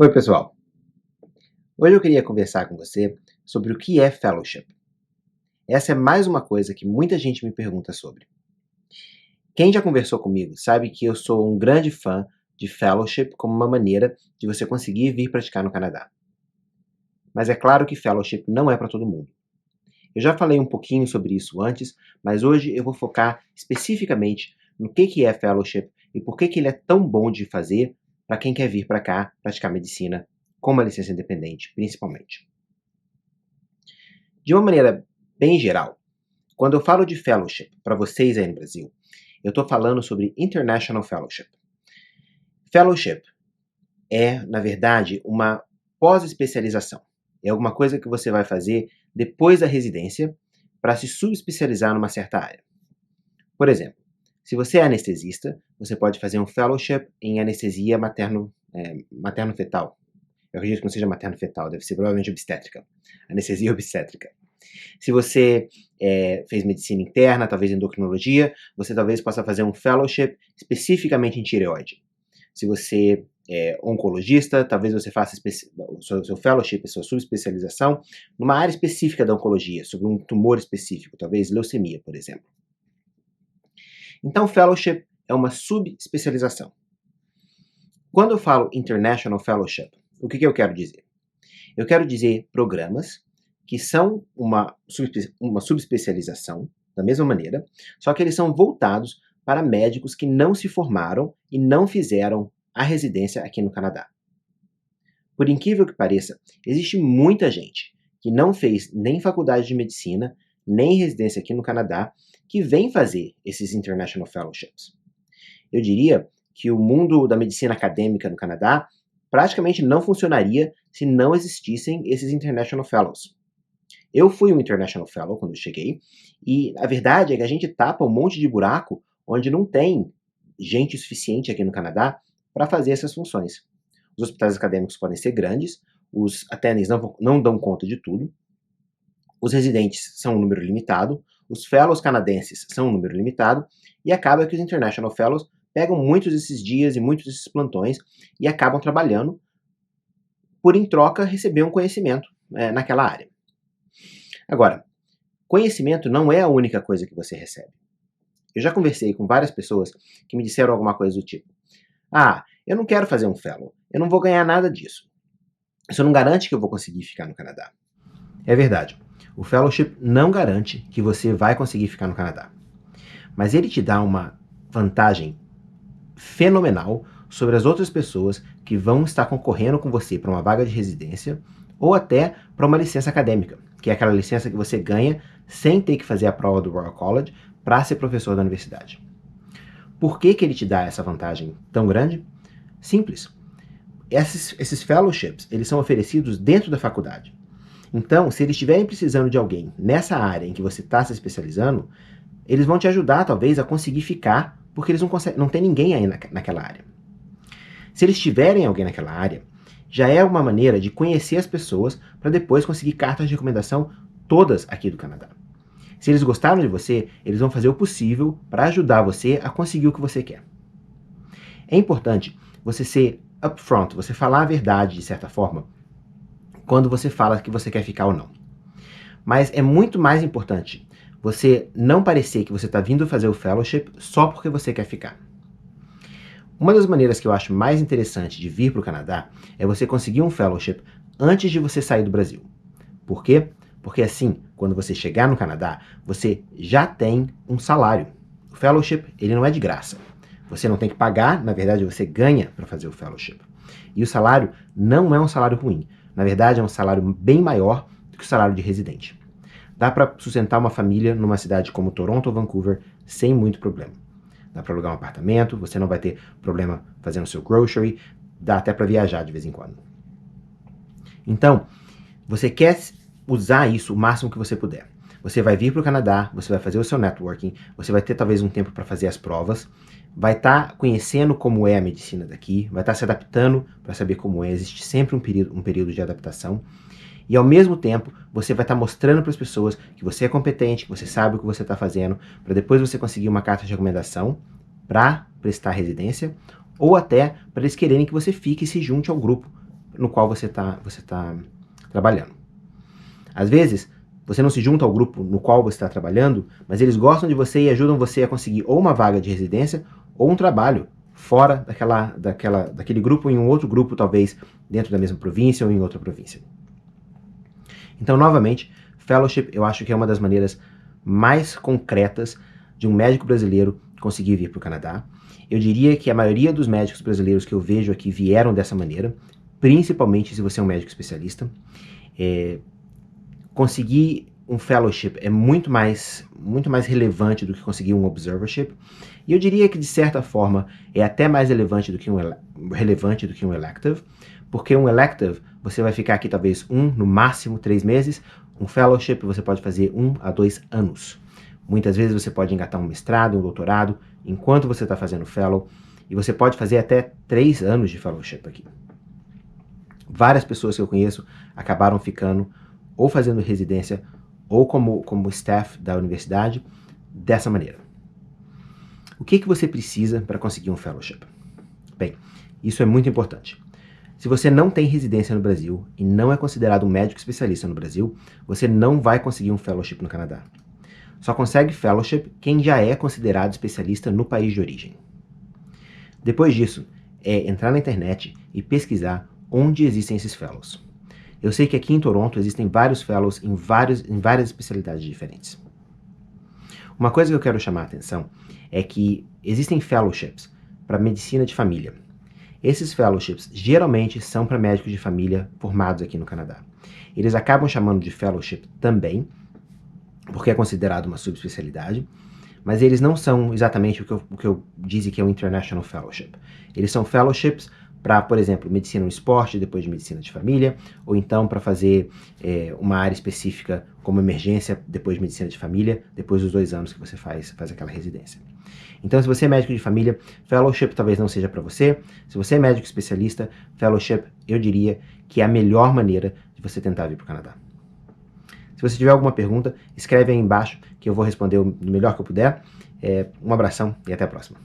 Oi, pessoal. Hoje eu queria conversar com você sobre o que é fellowship. Essa é mais uma coisa que muita gente me pergunta sobre. Quem já conversou comigo sabe que eu sou um grande fã de fellowship como uma maneira de você conseguir vir praticar no Canadá. Mas é claro que fellowship não é para todo mundo. Eu já falei um pouquinho sobre isso antes, mas hoje eu vou focar especificamente no que é fellowship e por que ele é tão bom de fazer para quem quer vir para cá praticar medicina com uma licença independente, principalmente. De uma maneira bem geral, quando eu falo de fellowship para vocês aí no Brasil, eu estou falando sobre International Fellowship. Fellowship é, na verdade, uma pós-especialização. É alguma coisa que você vai fazer depois da residência para se subespecializar numa certa área. Por exemplo, se você é anestesista, você pode fazer um fellowship em anestesia materno-fetal. Eu acredito que não seja materno-fetal, deve ser provavelmente obstétrica. Anestesia obstétrica. Se você fez medicina interna, talvez endocrinologia, você talvez possa fazer um fellowship especificamente em tireoide. Se você é oncologista, talvez você faça o seu fellowship, a sua subespecialização, numa área específica da oncologia, sobre um tumor específico, talvez leucemia, por exemplo. Então, fellowship é uma subespecialização. Quando eu falo International Fellowship, o que eu quero dizer? Eu quero dizer programas que são uma subespecialização, da mesma maneira, só que eles são voltados para médicos que não se formaram e não fizeram a residência aqui no Canadá. Por incrível que pareça, existe muita gente que não fez nem faculdade de medicina, nem residência aqui no Canadá, que vem fazer esses International Fellowships. Eu diria que o mundo da medicina acadêmica no Canadá praticamente não funcionaria se não existissem esses International Fellows. Eu fui um International Fellow quando eu cheguei, e a verdade é que a gente tapa um monte de buraco onde não tem gente suficiente aqui no Canadá para fazer essas funções. Os hospitais acadêmicos podem ser grandes, os attendings não dão conta de tudo, os residentes são um número limitado, os fellows canadenses são um número limitado, e acaba que os International Fellows pegam muitos desses dias e muitos desses plantões e acabam trabalhando por, em troca, receber um conhecimento naquela área. Agora, conhecimento não é a única coisa que você recebe. Eu já conversei com várias pessoas que me disseram alguma coisa do tipo: eu não quero fazer um fellow, eu não vou ganhar nada disso. Isso não garante que eu vou conseguir ficar no Canadá. É verdade, o fellowship não garante que você vai conseguir ficar no Canadá. Mas ele te dá uma vantagem fenomenal sobre as outras pessoas que vão estar concorrendo com você para uma vaga de residência ou até para uma licença acadêmica, que é aquela licença que você ganha sem ter que fazer a prova do Royal College para ser professor da universidade. Por que ele te dá essa vantagem tão grande? Simples. Esses fellowships, eles são oferecidos dentro da faculdade. Então, se eles estiverem precisando de alguém nessa área em que você está se especializando, eles vão te ajudar, talvez, a conseguir ficar, porque eles não tem ninguém aí naquela área. Se eles tiverem alguém naquela área, já é uma maneira de conhecer as pessoas para depois conseguir cartas de recomendação todas aqui do Canadá. Se eles gostaram de você, eles vão fazer o possível para ajudar você a conseguir o que você quer. É importante você ser upfront, você falar a verdade de certa forma, quando você fala que você quer ficar ou não. Mas é muito mais importante você não parecer que você está vindo fazer o fellowship só porque você quer ficar. Uma das maneiras que eu acho mais interessante de vir para o Canadá é você conseguir um fellowship antes de você sair do Brasil. Por quê? Porque assim, quando você chegar no Canadá, você já tem um salário. O fellowship, ele não é de graça. Você não tem que pagar, na verdade você ganha para fazer o fellowship. E o salário não é um salário ruim. Na verdade é um salário bem maior do que o salário de residente. Dá para sustentar uma família numa cidade como Toronto ou Vancouver sem muito problema. Dá para alugar um apartamento, você não vai ter problema fazendo seu grocery, dá até para viajar de vez em quando. Então, você quer usar isso o máximo que você puder. Você vai vir para o Canadá, você vai fazer o seu networking, você vai ter talvez um tempo para fazer as provas, vai estar conhecendo como é a medicina daqui, vai estar se adaptando para saber como é, existe sempre um período de adaptação. E ao mesmo tempo, você vai estar mostrando para as pessoas que você é competente, que você sabe o que você está fazendo, para depois você conseguir uma carta de recomendação para prestar residência, ou até para eles quererem que você fique e se junte ao grupo no qual você tá trabalhando. Às vezes, você não se junta ao grupo no qual você está trabalhando, mas eles gostam de você e ajudam você a conseguir ou uma vaga de residência ou um trabalho fora daquele grupo, em um outro grupo, talvez dentro da mesma província ou em outra província. Então, novamente, fellowship eu acho que é uma das maneiras mais concretas de um médico brasileiro conseguir vir para o Canadá. Eu diria que a maioria dos médicos brasileiros que eu vejo aqui vieram dessa maneira, principalmente se você é um médico especialista. Conseguir um fellowship é muito mais relevante do que conseguir um observership. E eu diria que, de certa forma, é até mais relevante do que um elective, porque um elective você vai ficar aqui talvez no máximo 3 meses. Um fellowship você pode fazer 1 a 2 anos. Muitas vezes você pode engatar um mestrado, um doutorado, enquanto você está fazendo fellow, e você pode fazer até 3 anos de fellowship aqui. Várias pessoas que eu conheço acabaram ficando ou fazendo residência ou como staff da universidade dessa maneira. O que você precisa para conseguir um fellowship? Bem, isso é muito importante. Se você não tem residência no Brasil e não é considerado um médico especialista no Brasil, você não vai conseguir um fellowship no Canadá. Só consegue fellowship quem já é considerado especialista no país de origem. Depois disso, é entrar na internet e pesquisar onde existem esses fellows. Eu sei que aqui em Toronto existem vários fellows em várias especialidades diferentes. Uma coisa que eu quero chamar a atenção é que existem fellowships para medicina de família. Esses fellowships geralmente são para médicos de família formados aqui no Canadá. Eles acabam chamando de fellowship também, porque é considerado uma subespecialidade, mas eles não são exatamente o que eu disse que é um International Fellowship. Eles são fellowships para, por exemplo, medicina no esporte, depois de medicina de família, ou então para fazer uma área específica como emergência, depois de medicina de família, depois dos 2 anos que você faz aquela residência. Então, se você é médico de família, fellowship talvez não seja para você. Se você é médico especialista, fellowship, eu diria que é a melhor maneira de você tentar vir para o Canadá. Se você tiver alguma pergunta, escreve aí embaixo que eu vou responder o melhor que eu puder. Um abração e até a próxima.